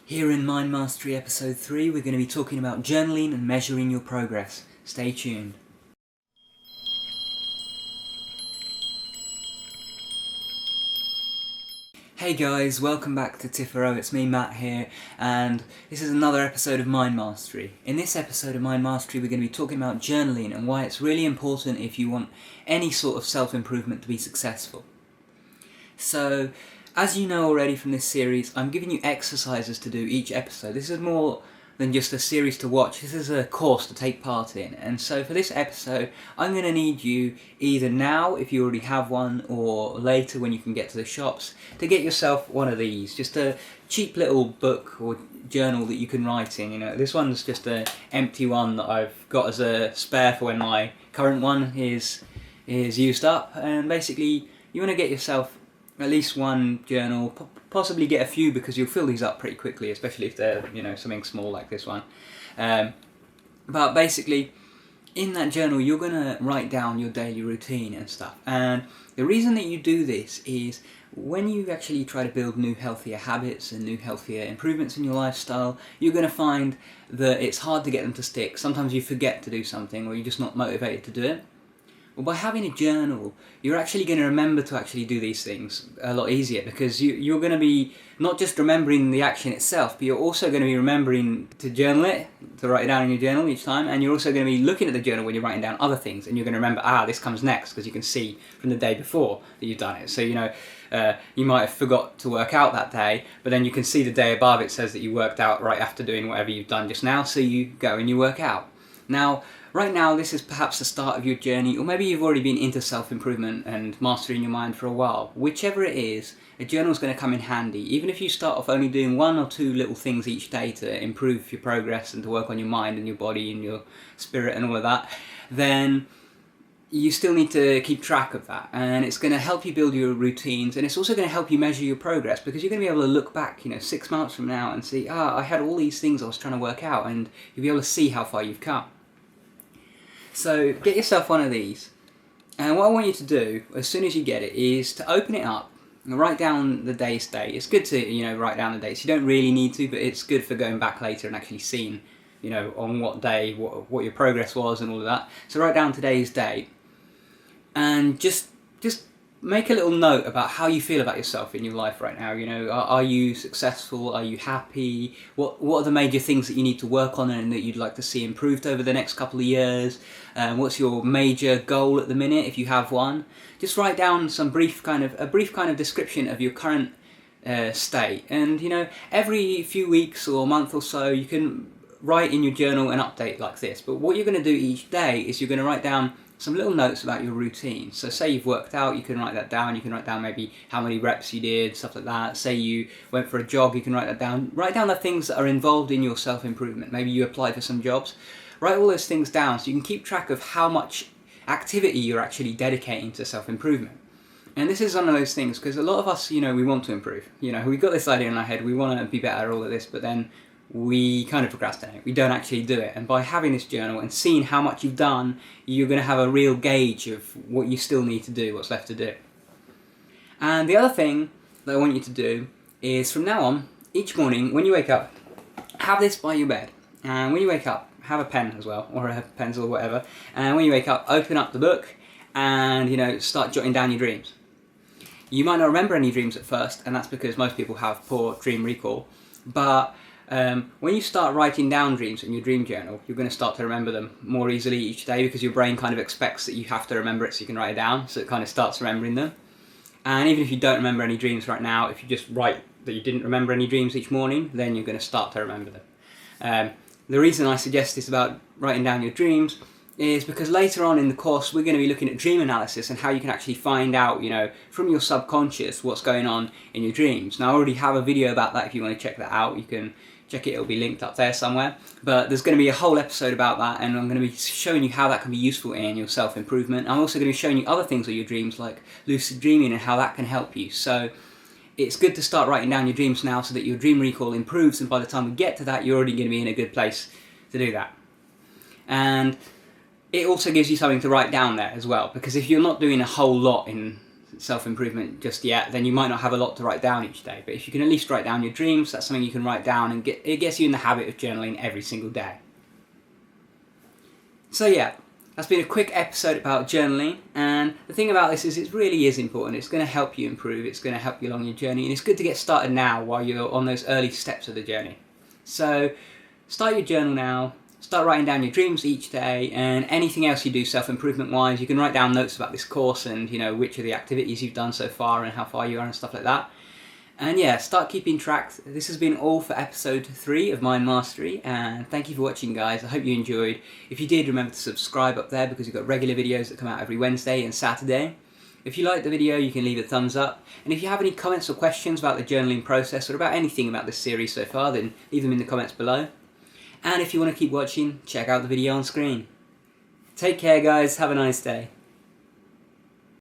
Here in Mind Mastery Episode 3, we're going to be talking about journaling and measuring your progress. Stay tuned. Hey guys, welcome back to Tipharot. It's me, Matt, here, and this is another episode of Mind Mastery. In this episode of Mind Mastery, we're going to be talking about journaling and why it's really important if you want any sort of self-improvement to be successful. So, as you know already from this series, I'm giving you exercises to do each episode. This is more than just a series to watch, this is a course to take part in. And so for this episode, I'm going to need you either now, if you already have one, or later when you can get to the shops, to get yourself one of these. Just a cheap little book or journal that you can write in. You know, this one's just an empty one that I've got as a spare for when my current one is used up. And basically, you want to get yourself at least one journal, possibly get a few because you'll fill these up pretty quickly, especially if they're, something small like this one. But basically, in that journal, you're going to write down your daily routine and stuff. And the reason that you do this is when you actually try to build new healthier habits and new healthier improvements in your lifestyle, you're going to find that it's hard to get them to stick. Sometimes you forget to do something or you're just not motivated to do it. Well, by having a journal, you're actually going to remember to actually do these things a lot easier, because you're going to be not just remembering the action itself, but you're also going to be remembering to journal it, to write it down in your journal each time, and you're also going to be looking at the journal when you're writing down other things, and you're going to remember, this comes next, because you can see from the day before that you've done it. So, you might have forgot to work out that day, but then you can see the day above it says that you worked out right after doing whatever you've done just now, so you go and you work out. Now, right now, this is perhaps the start of your journey, or maybe you've already been into self-improvement and mastering your mind for a while. Whichever it is, a journal is going to come in handy. Even if you start off only doing one or two little things each day to improve your progress and to work on your mind and your body and your spirit and all of that, then you still need to keep track of that. And it's going to help you build your routines, and it's also going to help you measure your progress, because you're going to be able to look back, 6 months from now and see, I had all these things I was trying to work out, and you'll be able to see how far you've come. So get yourself one of these, and what I want you to do as soon as you get it is to open it up and write down the day's date. It's good to write down the dates. You don't really need to, but it's good for going back later and actually seeing on what day what your progress was and all of that. So write down today's date, and just make a little note about how you feel about yourself in your life right now. Are you successful? Are you happy? What are the major things that you need to work on and that you'd like to see improved over the next couple of years? What's your major goal at the minute, if you have one? Just write down some brief kind of description of your current state. And every few weeks or month or so, you can write in your journal an update like this. But what you're going to do each day is you're going to write down some little notes about your routine. So say you've worked out, you can write that down. You can write down maybe how many reps you did, stuff like that. Say you went for a jog, you can write that down. Write down the things that are involved in your self-improvement. Maybe you applied for some jobs. Write all those things down so you can keep track of how much activity you're actually dedicating to self-improvement. And this is one of those things, because a lot of us, we want to improve. We've got this idea in our head, we want to be better at all of this, but then we kind of procrastinate. We don't actually do it. And by having this journal and seeing how much you've done, you're going to have a real gauge of what you still need to do, what's left to do. And the other thing that I want you to do is, from now on, each morning when you wake up, have this by your bed. And when you wake up, have a pen as well, or a pencil or whatever. And when you wake up, open up the book and, start jotting down your dreams. You might not remember any dreams at first, and that's because most people have poor dream recall. But when you start writing down dreams in your dream journal, you're going to start to remember them more easily each day, because your brain kind of expects that you have to remember it so you can write it down, so it kind of starts remembering them. And even if you don't remember any dreams right now, if you just write that you didn't remember any dreams each morning, then you're going to start to remember them. The reason I suggest this about writing down your dreams is because later on in the course we're going to be looking at dream analysis and how you can actually find out, from your subconscious what's going on in your dreams. Now I already have a video about that. If you want to check that out, you can check it, it'll be linked up there somewhere. But there's going to be a whole episode about that, and I'm going to be showing you how that can be useful in your self-improvement. I'm also going to be showing you other things with your dreams, like lucid dreaming, and how that can help you. So it's good to start writing down your dreams now so that your dream recall improves, and by the time we get to that, you're already going to be in a good place to do that. And it also gives you something to write down there as well, because if you're not doing a whole lot in self-improvement just yet, then you might not have a lot to write down each day. But if you can at least write down your dreams, that's something you can write down, and it gets you in the habit of journaling every single day. So yeah, that's been a quick episode about journaling, and the thing about this is it really is important. It's going to help you improve, it's going to help you along your journey, and it's good to get started now while you're on those early steps of the journey. So start your journal now, start writing down your dreams each day, and anything else you do self-improvement wise. You can write down notes about this course and which of the activities you've done so far and how far you are and stuff like that. And yeah, start keeping track. This has been all for episode 3 of Mind Mastery, and thank you for watching, guys. I hope you enjoyed. If you did, remember to subscribe up there because we've got regular videos that come out every Wednesday and Saturday. If you liked the video, you can leave a thumbs up, and if you have any comments or questions about the journaling process or about anything about this series so far, then leave them in the comments below. And if you want to keep watching, check out the video on screen. Take care, guys. Have a nice day.